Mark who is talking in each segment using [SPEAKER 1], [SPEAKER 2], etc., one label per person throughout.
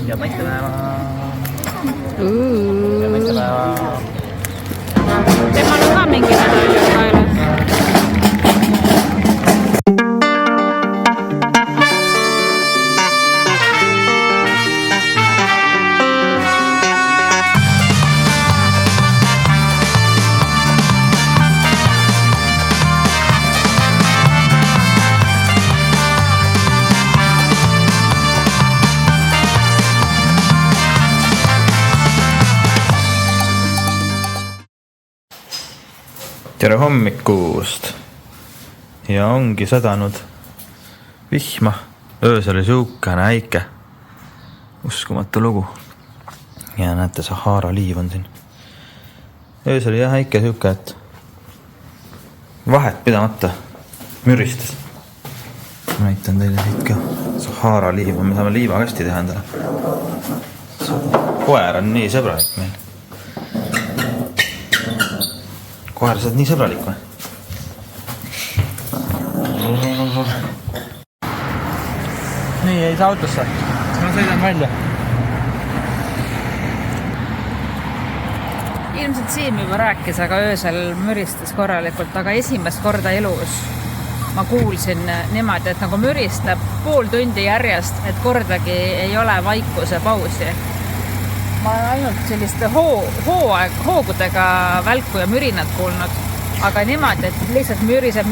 [SPEAKER 1] ja mõttepäeva. Ja mõttepäeva.
[SPEAKER 2] Temal on ka mingi nädal ju kaelas.
[SPEAKER 1] Tere hommikust ja ongi sadanud vihma. Öösel oli siukene äike. Uskumatu lugu. Ja näete, Sahara liiv on siin. Öösel oli jah äike siuke, et vahet pidamata müristas. Näitan teile siit ka Sahara liiv. Me saame liivakasti teha endale. Koer on nii sõbralik meil. Koer, sa oled nii sõbralik või? Nii, ei saa autosse. Ma sõidan välja.
[SPEAKER 2] Ilmselt Siim juba rääkis, aga öösel müristas korralikult, aga esimest korda elus ma kuulsin niimoodi, et nagu müristab pool tundi järjest, et kordagi ei ole vaikuse pausi. Ma olen ainult selliste hoogudega välku ja mürinat kuulnud, aga niimoodi, et lihtsalt müriseb.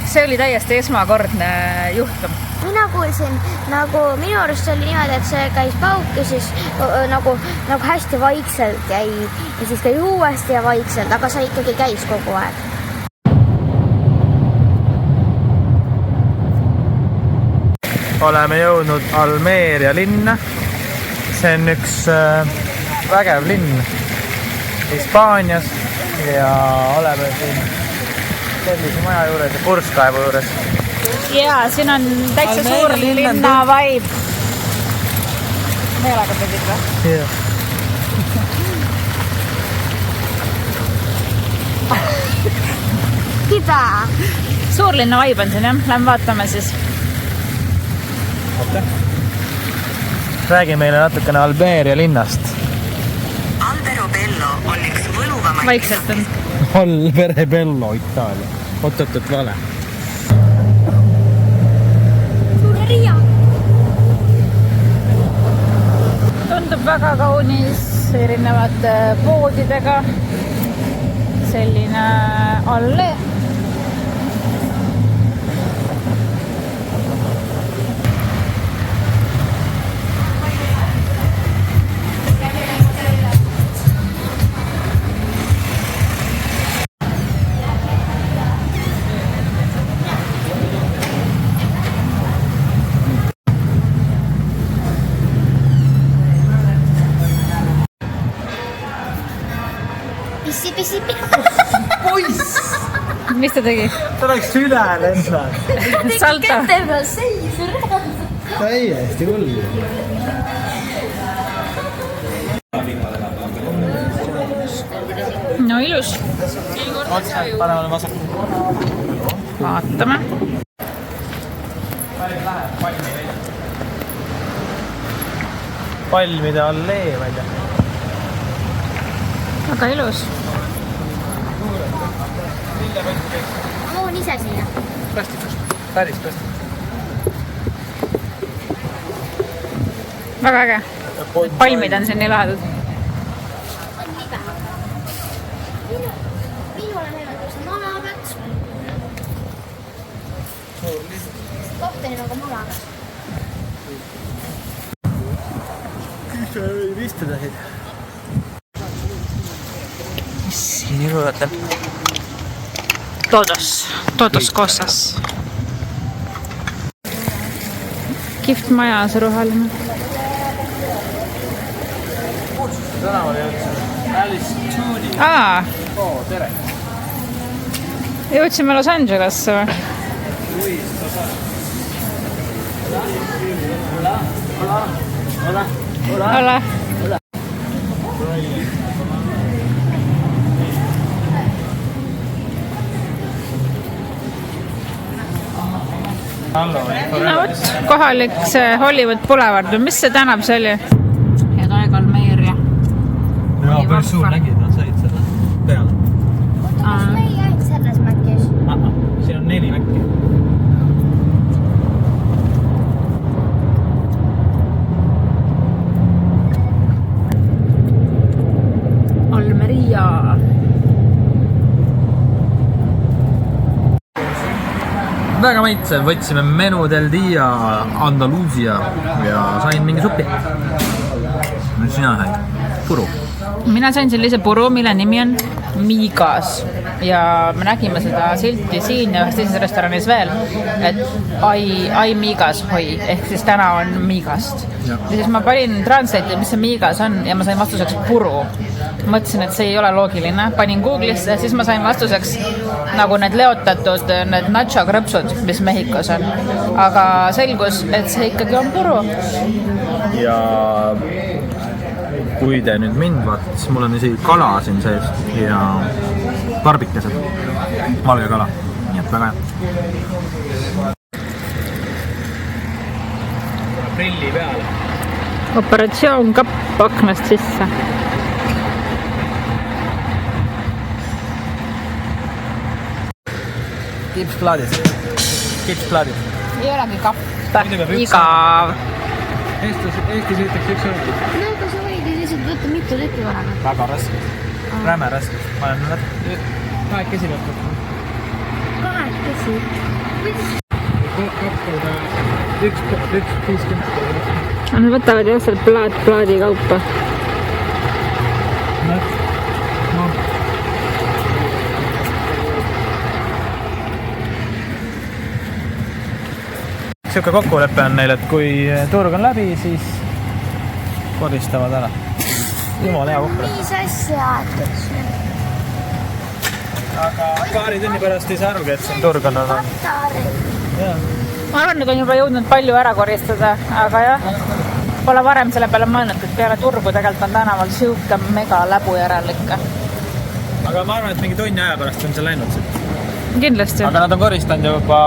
[SPEAKER 2] See oli täiesti esmakordne juhtum.
[SPEAKER 3] Mina kuulsin, nagu minu arust oli niimoodi, et see käis pauk ja siis nagu hästi vaikselt käib ja siis käib uuesti ja vaikselt, aga see ikkagi käis kogu aeg.
[SPEAKER 1] Oleme jõudnud Almeria linna. See on üks vägev linn Hispaanias ja oleme siin sellise maja juures ja purskkaevu juures.
[SPEAKER 2] Jaa, siin on täitsa suur linna vibe. Meelega tegid või?
[SPEAKER 1] Jah.
[SPEAKER 3] Mida?
[SPEAKER 2] Suur linna vibe on siin, jah? Lähme vaatame siis.
[SPEAKER 1] Räägi meile natukene Almeria linnast.
[SPEAKER 4] Alberobello on üks võluvamaid...
[SPEAKER 2] Vaikselt on.
[SPEAKER 1] Alberobello, Itaalia. Oot, vale.
[SPEAKER 3] Suure Riia.
[SPEAKER 2] Tundub väga kaunis erinevate poodidega. Selline allee.
[SPEAKER 3] Pissi.
[SPEAKER 1] Poiss!
[SPEAKER 2] Mis ta tegi?
[SPEAKER 1] Ta oleks üle lendanud.
[SPEAKER 2] Salto.
[SPEAKER 3] Käte peal seisur.
[SPEAKER 1] Täiesti hull.
[SPEAKER 2] No ilus.
[SPEAKER 1] Paneme vasaku.
[SPEAKER 2] Vaatame.
[SPEAKER 1] Palmide allee, ma ei tea.
[SPEAKER 2] Väga ilus.
[SPEAKER 3] Ma loon ise siia.
[SPEAKER 1] Plastikust. Päris plastikust.
[SPEAKER 2] Väga äge. Palmid on siin nii lahedad.
[SPEAKER 3] Minule meeldib see malakat. Kapteni nagu malakat.
[SPEAKER 1] Mis sa istuda siit? Siin iluvatel.
[SPEAKER 2] Todos Cosas. Kihvt maja, see roheline.
[SPEAKER 1] Tänaval jõudsime. Alice Tooney. Tere.
[SPEAKER 2] Jõudsime Los Angelesse või?
[SPEAKER 1] Luis, Hola.
[SPEAKER 2] Hola. no vot, kohalik see Hollywood Boulevard või mis see tänav see oli? ja Taegal Meer ja.
[SPEAKER 1] Jaa, päris suur nägid, nad said selle peale.
[SPEAKER 3] Kas me ei ainult selles mäkkis?
[SPEAKER 1] Siin on 4 mäkki.
[SPEAKER 2] Almeria.
[SPEAKER 1] Väga maitsev, võtsime Menú del Dia Andalusia ja sain mingi supi. Nüüd sina said puru.
[SPEAKER 2] Mina sain sellise puru, mille nimi on Migas ja me nägime seda silti siin ja ühes teises restoranis veel, et ai Migas hoi, ehk siis täna on Migast. Ja siis ma panin translate'i, mis see Migas on ja ma sain vastuseks puru. Mõtlesin, et see ei ole loogiline, panin Google'isse ja siis ma sain vastuseks nagu need leotatud, need nacho krõpsud, mis Mehhikos on. Aga selgus, et see ikkagi on puru.
[SPEAKER 1] Ja kui te nüüd mind vaatad, siis mul on isegi kala siin sees ja barbikesed, valge kala, nii et väga hea. Prilli peale.
[SPEAKER 2] Operatsioon kapp aknast sisse.
[SPEAKER 1] Kipsplaadid. Ei
[SPEAKER 2] olegi kapp, igav.
[SPEAKER 1] Eestis ütleks üks õige.
[SPEAKER 3] No aga sa võid ju lihtsalt võtta mitu tükki vahega.
[SPEAKER 1] Väga raske. Räme raske. Ma olen kahekesi võtnud.
[SPEAKER 3] Kahekesi?
[SPEAKER 1] Üks 50.
[SPEAKER 2] Nad võtavad jõuselt plaadi kaupa.
[SPEAKER 1] Siuke kokkulepe on neil, et kui turg on läbi, siis koristavad ära. Jumala hea kokkulepe.
[SPEAKER 3] 5 asja aetud.
[SPEAKER 1] Aga paari tunni pärast ei saa arugi, et siin turg on.
[SPEAKER 2] Ma arvan, et on juba jõudnud palju ära koristada, aga jah, pole varem selle peale mõelnud, et peale turgu tegelikult on tänaval siuke mega läbu järel ikka.
[SPEAKER 1] Aga ma arvan, et mingi tunni aja pärast on see läinud siit.
[SPEAKER 2] Kindlasti.
[SPEAKER 1] Aga nad on koristanud juba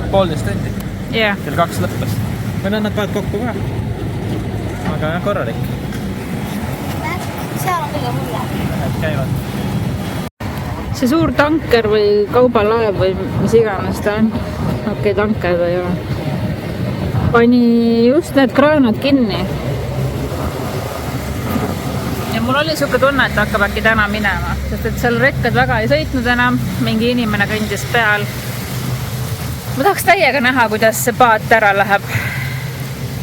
[SPEAKER 1] 1,5 tundi.
[SPEAKER 2] Yeah.
[SPEAKER 1] Kell 2 lõppes. Või nad paad kokku ka. Aga jah, korralik.
[SPEAKER 3] Seal on kõige mulle.
[SPEAKER 1] Et käivad.
[SPEAKER 2] See suur tanker või kaubalaev või mis iganes ta on. Okei, tanker ta ei ole. Pani just need kraanad kinni. Ja mul oli siuke tunne, et hakkab äkki täna minema. Sest et seal rekkad väga ei sõitnud enam. Mingi inimene kõndis peal. Ma tahaks täiega näha, kuidas see paat ära läheb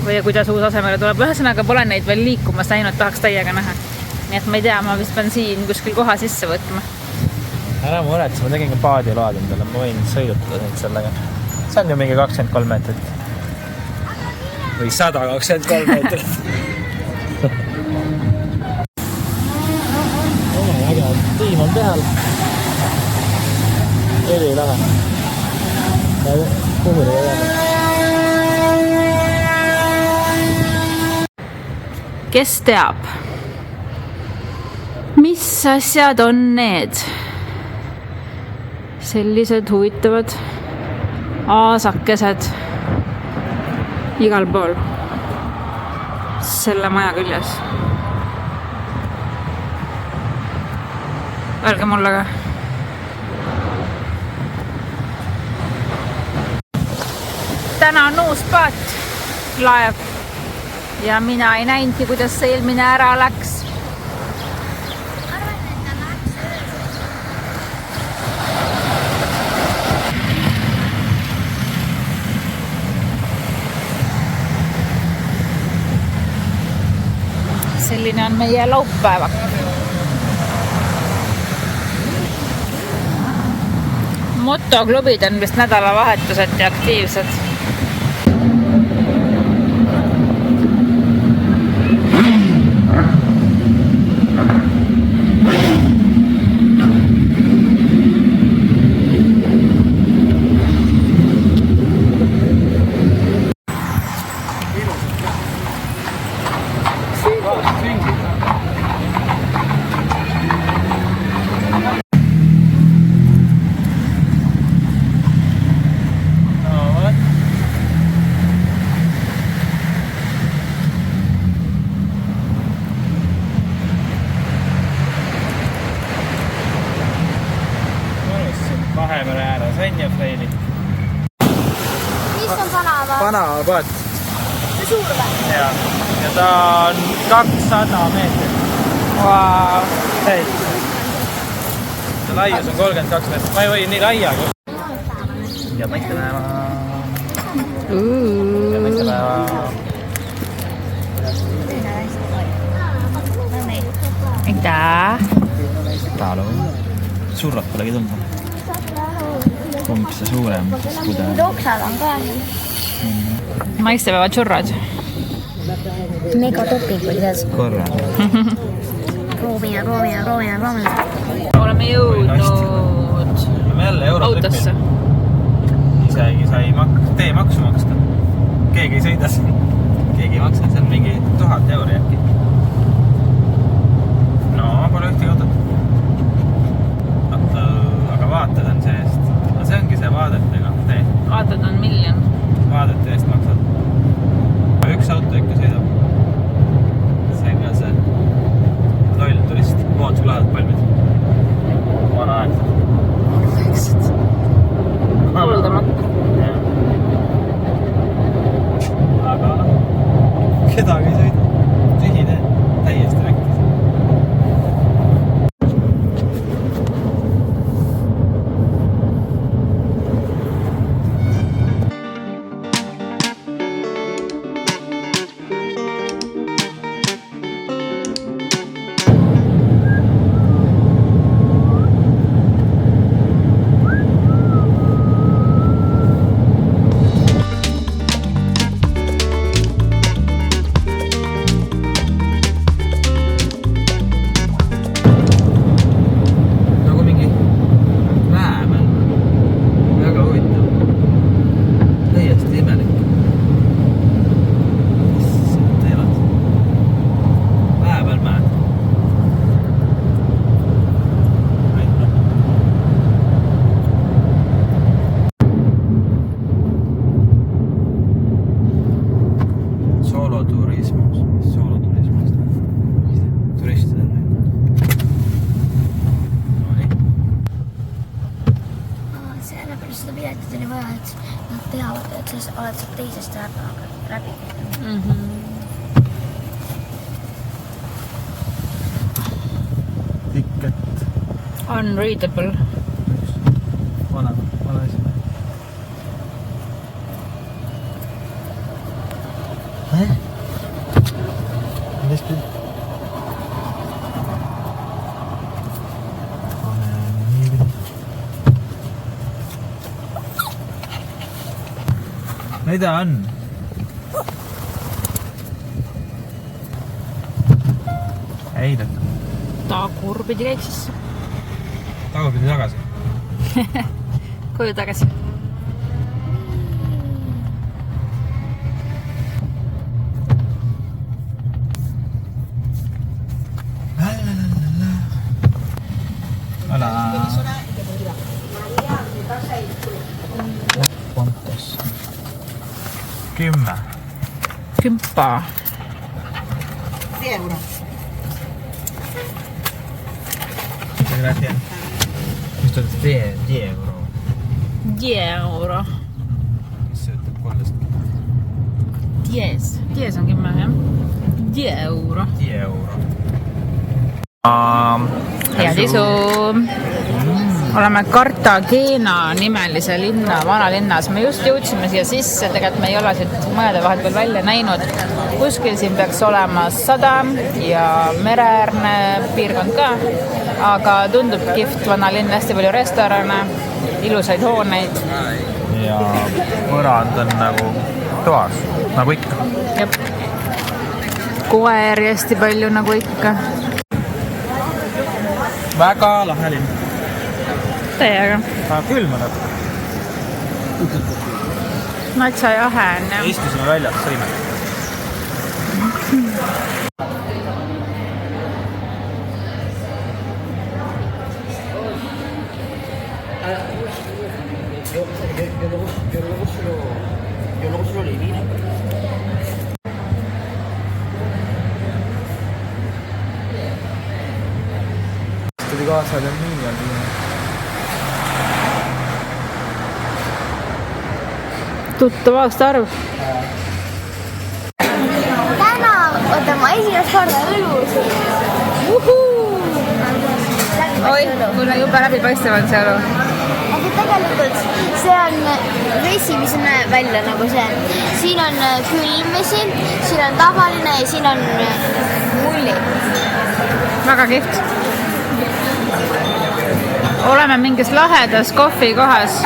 [SPEAKER 2] või kuidas uus asemele tuleb. Ühesõnaga pole neid veel liikumas näinud, tahaks täiega näha. Nii et ma ei tea, ma vist pean siin kuskil koha sisse võtma.
[SPEAKER 1] Ära muretse, ma tegin ka paadiload endale, ma võin sõidutada neid sellega. See on ju mingi 23 meetrit. Või 123 meetrit. Väga tiim on peal. Eri lahe.
[SPEAKER 2] Kes teab, mis asjad on need sellised huvitavad aasakesed igal pool selle maja küljes? Öelge mulle ka. Täna on uus paat, laev ja mina ei näinudki, kuidas see eelmine ära läks.
[SPEAKER 3] Arvan, et ta läks
[SPEAKER 2] Selline on meie laupäevak. Motoklubid on vist nädalavahetuseti aktiivsed.
[SPEAKER 1] vana paat.
[SPEAKER 3] suur või?
[SPEAKER 1] Ja ta on 200 meetrit.
[SPEAKER 2] Wow.
[SPEAKER 1] Täis. See laius on 32 meetrit. Ma ei või nii laia kui. Ja mõttepäeva. Ja mõttepäeva.
[SPEAKER 2] Aitäh.
[SPEAKER 1] Palun. Surrat polegi tundnud. Kumb see suurem pudel?
[SPEAKER 3] Doksad on ka.
[SPEAKER 2] Maistepäeva churrad.
[SPEAKER 3] Megatoping oli seas.
[SPEAKER 1] Korra.
[SPEAKER 3] Proovime.
[SPEAKER 2] Oleme jõudnud
[SPEAKER 1] Me jälle
[SPEAKER 2] autosse.
[SPEAKER 1] Isegi sai teemaksu maksta. Keegi ei sõida siin. Keegi ei maksa. See on mingi 1000 euri äkki. No, pole ühtegi autot. Aga vaated on see eest. No see ongi see vaadetega tee.
[SPEAKER 2] Vaated on 1 miljon.
[SPEAKER 1] Vaadete eest maksad. Üks auto ikka sõidab. See on ka see loll turist. Moodsku lahad palmid. Vana aeg.
[SPEAKER 2] Kuuldamata.
[SPEAKER 1] Aga kedagi ei sõida. Tühi tee. Täiesti rääkis.
[SPEAKER 3] Seda piletit oli vaja, et nad teavad, et sa oled sealt teisest läbi.
[SPEAKER 1] Ticket.
[SPEAKER 2] Unreadable.
[SPEAKER 1] Vana asi. Mis küll? Mida on? Ei tõttu.
[SPEAKER 2] Tagurpidi käik siis.
[SPEAKER 1] Tagurpidi tagasi.
[SPEAKER 2] Koju tagasi.
[SPEAKER 1] Hola. ¿Cuántos? 10.
[SPEAKER 2] 10.
[SPEAKER 5] 10 euros.
[SPEAKER 1] Muchas gracias. Esto es 10 euro.
[SPEAKER 2] 10 euro.
[SPEAKER 1] Mis see ütleb 13?
[SPEAKER 2] 10. 10 on 10, jah. 10 euro.
[SPEAKER 1] 10 euro.
[SPEAKER 2] Head isu! Oleme Cartagena nimelise linna, vanalinnas. Me just jõudsime siia sisse, tegelikult me ei ole siit majade vahel veel välja näinud. Kuskil siin peaks olema sadam ja mereäärne piirkond ka, aga tundub kihvt vana linn, hästi palju restorane, ilusaid hooneid.
[SPEAKER 1] Ja põrand on nagu toas, nagu ikka.
[SPEAKER 2] Jep. Koeri hästi palju nagu ikka.
[SPEAKER 1] Väga lahe linn.
[SPEAKER 2] Täiega.
[SPEAKER 1] Külma natuke.
[SPEAKER 2] Matsa jahe on, jah.
[SPEAKER 1] Istusime väljas, sõime.
[SPEAKER 5] Yo luego se lo elimino.
[SPEAKER 1] Tuli kaasa ja nii on nii.
[SPEAKER 2] Tuttav aastaarv.
[SPEAKER 3] esimest korda õlusid.
[SPEAKER 2] oi, kuule jube läbipaistev on see õlu.
[SPEAKER 3] aga tegelikult see on vesi, mis näeb välja nagu see. siin on külm vesi, siin on tavaline ja siin on mulli.
[SPEAKER 2] Väga kihvt. Oleme mingis lahedas kohvikohas.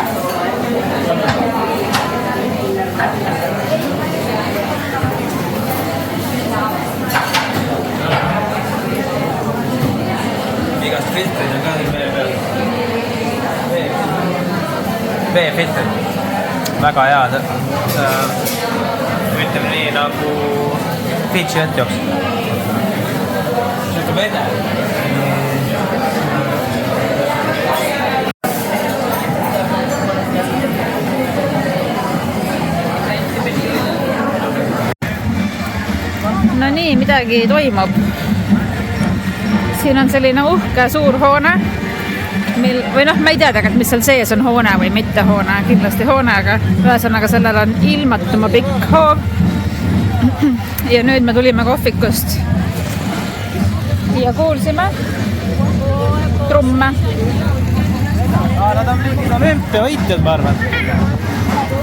[SPEAKER 1] igast filtreid on ka meie peal. veefiltrid. väga head. ütleme nii nagu Fidži vett jookseb. Siuke vene.
[SPEAKER 2] No nii, midagi toimub. Siin on selline uhke suur hoone, või noh, ma ei tea tegelikult, mis seal sees on hoone või mitte hoone, kindlasti hoone, aga ühesõnaga sellel on ilmatuma pikk hoov. Ja nüüd me tulime kohvikust ja kuulsime trumme.
[SPEAKER 1] Nad on mingid olümpiavõitjad, ma arvan.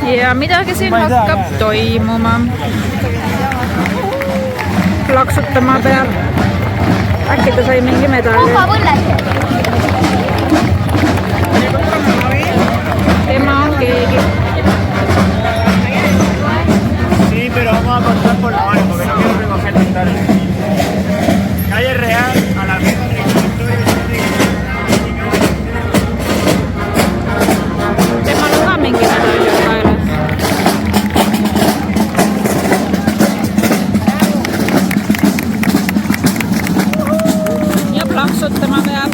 [SPEAKER 2] Ja midagi siin hakkab toimuma. Plaksutama peab. Äkki ta sai mingi medali. Tema on keegi.
[SPEAKER 6] Sí, pero vamos a cortar por la mano porque no quiero recoger tanto. Calle Real a la vez.
[SPEAKER 2] Temal on ka mingi medali kaelas. Ja plaksutama peab.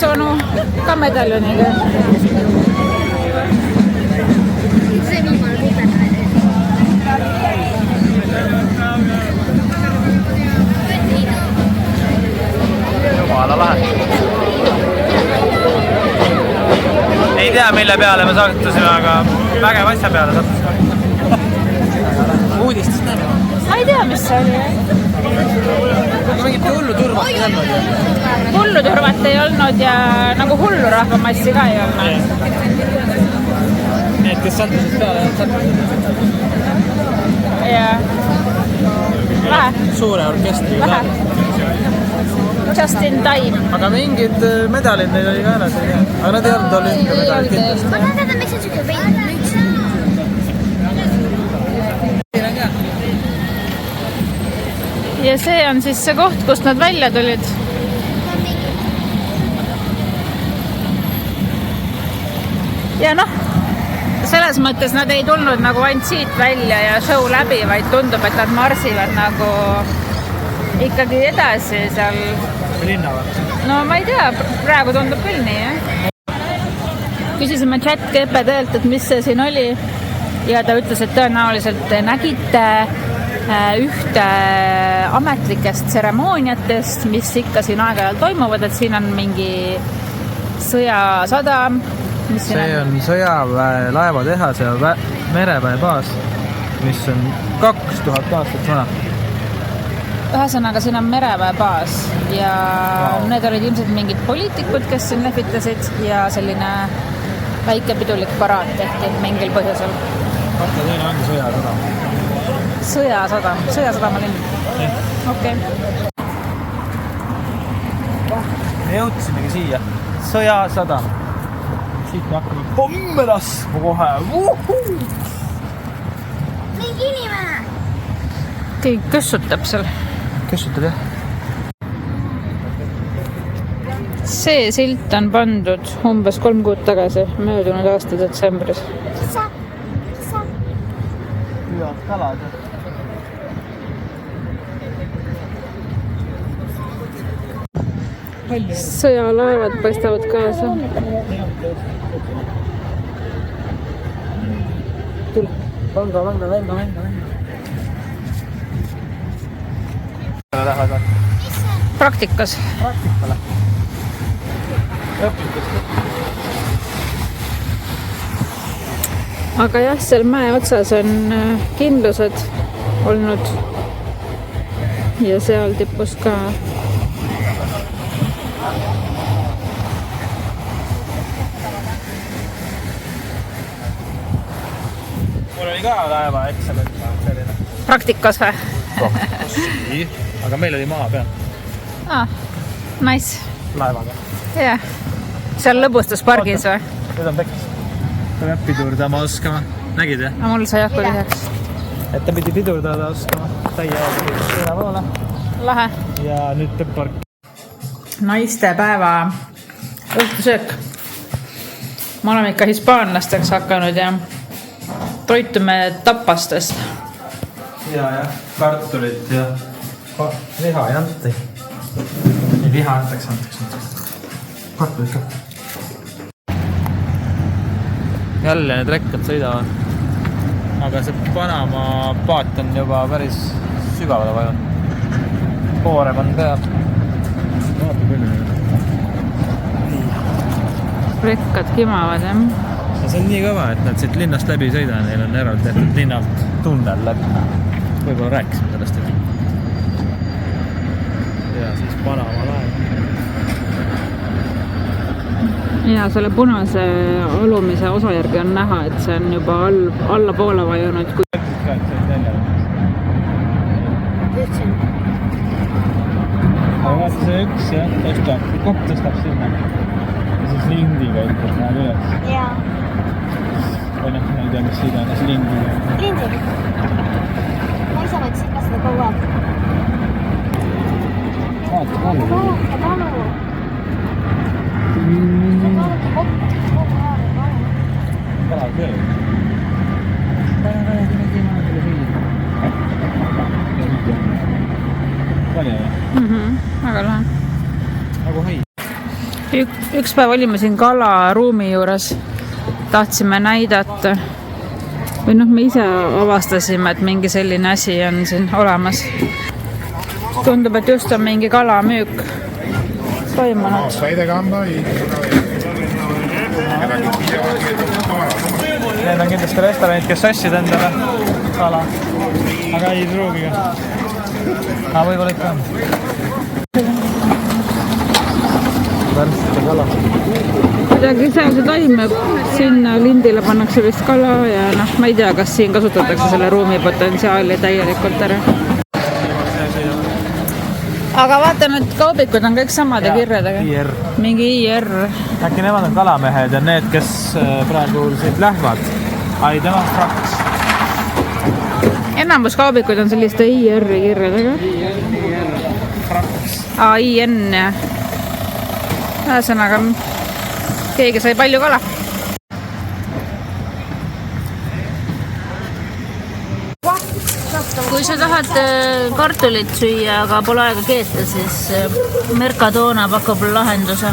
[SPEAKER 2] Onu ka medaljoniga.
[SPEAKER 1] Jumala lahe. Ei tea, mille peale me sattusime, aga vägev asja peale sattusime. Uudistest näeme.
[SPEAKER 2] Ma ei tea, mis see oli.
[SPEAKER 1] Aga mingit hulluturvat ei olnud.
[SPEAKER 2] Hulluturvat ei olnud ja nagu hullu rahvamassi ka ei olnud.
[SPEAKER 1] Need, kes sattusid peale, sattusid.
[SPEAKER 2] Ja vähe.
[SPEAKER 1] Suure orkestri.
[SPEAKER 2] Vähe. Just in time.
[SPEAKER 1] Aga mingid medalid neil oli ka ära. Aga nad ei olnud olümpiamedalid kindlasti.
[SPEAKER 3] Ma tahan teada, miks on siuke veidi lüks.
[SPEAKER 2] Ja see on siis see koht, kust nad välja tulid. Ja noh, selles mõttes nad ei tulnud nagu ainult siit välja ja show läbi, vaid tundub, et nad marsivad nagu ikkagi edasi seal.
[SPEAKER 1] Linna või?
[SPEAKER 2] No ma ei tea, praegu tundub küll nii, jah. Küsisime ChatGPT-lt, et mis see siin oli ja ta ütles, et tõenäoliselt nägite ühte ametlikest tseremooniatest, mis ikka siin aeg-ajalt toimuvad, et siin on mingi sõjasadam.
[SPEAKER 1] See on sõjaväe laevatehas ja mereväebaas, mis on 2000 aastat vana.
[SPEAKER 2] Ühesõnaga, siin on mereväebaas ja need olid ilmselt mingid poliitikud, kes siin lehvitasid ja selline väike pidulik paraat tehti mingil põhjusel.
[SPEAKER 1] Kahte teine ongi sõjasadam.
[SPEAKER 2] Sõjasadama linn. Okei.
[SPEAKER 1] Me jõudsimegi siia. Sõjasadam. Siit me hakkame pomme laskma kohe.
[SPEAKER 3] Mingi inimene.
[SPEAKER 2] Keegi kössutab seal.
[SPEAKER 1] Kössutab jah.
[SPEAKER 2] see silt on pandud umbes 3 kuud tagasi, möödunud aasta detsembris.
[SPEAKER 6] Hüvad kalad.
[SPEAKER 2] Sõjalaevad paistavad kaasa.
[SPEAKER 6] Venga. Lähevad
[SPEAKER 2] Praktikas.
[SPEAKER 6] praktikale. Õpikus.
[SPEAKER 2] Aga jah, seal mäe otsas on kindlused olnud ja seal tippus ka
[SPEAKER 6] Mul oli ka laeva eksam, selline.
[SPEAKER 2] praktikas või?
[SPEAKER 6] Nii, aga meil oli maa peal
[SPEAKER 2] Nice.
[SPEAKER 6] laevaga.
[SPEAKER 2] Jah. Seal lõbustuspargis või?
[SPEAKER 6] Nüüd on pekkis. Ta peab pidurdama oskama. Nägid jah?
[SPEAKER 2] Mul sai hakku lisaks.
[SPEAKER 6] Et ta pidi pidurdada oskama. Täie poole.
[SPEAKER 2] Lahe.
[SPEAKER 6] Ja nüüd peab park.
[SPEAKER 2] Naistepäeva õhtusöök. Me oleme ikka hispaanlasteks hakanud ja toitume tapastest.
[SPEAKER 6] Ja, kartulit ja liha ei anti. Nii liha antakse. Kartulit ka. Jälle need rekkad sõidavad. Aga see Panama paat on juba päris sügavale vajunud. Poorem on peal.
[SPEAKER 2] Rekkad kimavad, jah.
[SPEAKER 6] Ja see on nii kõva, et nad siit linnast läbi ei sõida. Neil on eraldi tehtud linnalt tunnel läbi. Võib-olla rääkisime sellest. Ja siis Panama laev.
[SPEAKER 2] Ja selle punase alumise osa järgi on näha, et see on juba alla poole vajunud.
[SPEAKER 6] Aga vaata see üks jah, tõstab, kopp tõstab sinna. Ja siis lindiga ütleb näed üles.
[SPEAKER 3] Jaa.
[SPEAKER 6] Või noh, ma ei tea, mis iganes lindiga.
[SPEAKER 3] Lindiga. Ma ise võiks ikka seda kogu aeg.
[SPEAKER 6] Vaata, kalu.
[SPEAKER 3] Vaata, kalu.
[SPEAKER 6] Kala küll. Palju või?
[SPEAKER 2] Väga lahe.
[SPEAKER 6] Nagu hai.
[SPEAKER 2] Üks päev olime siin kalaruumi juures. Tahtsime näidata. Või noh, me ise avastasime, et mingi selline asi on siin olemas. Tundub, et just on mingi kalamüük toimunud.
[SPEAKER 6] Need on kindlasti restoranid, kes sassid endale kala. Aga ei pruugiga. Aga võib-olla ikka on. Värste kala.
[SPEAKER 2] Kuidagi seal see toimub. Sinna lindile pannakse vist kala ja noh, ma ei tea, kas siin kasutatakse selle ruumi potentsiaali täielikult ära. Aga vaatan, et kaubikud on kõik samade kirjadega.
[SPEAKER 6] IR.
[SPEAKER 2] Mingi IR.
[SPEAKER 6] Äkki nemad on kalamehed ja need, kes praegu siit lähevad. Ai, tema fraks.
[SPEAKER 2] Enamus kaubikud on selliste IR-i kirjadega. IN ja ühesõnaga keegi sai palju kala. Kui sa tahad kartulit süüa, aga pole aega keeta, siis Mercadona pakub lahenduse.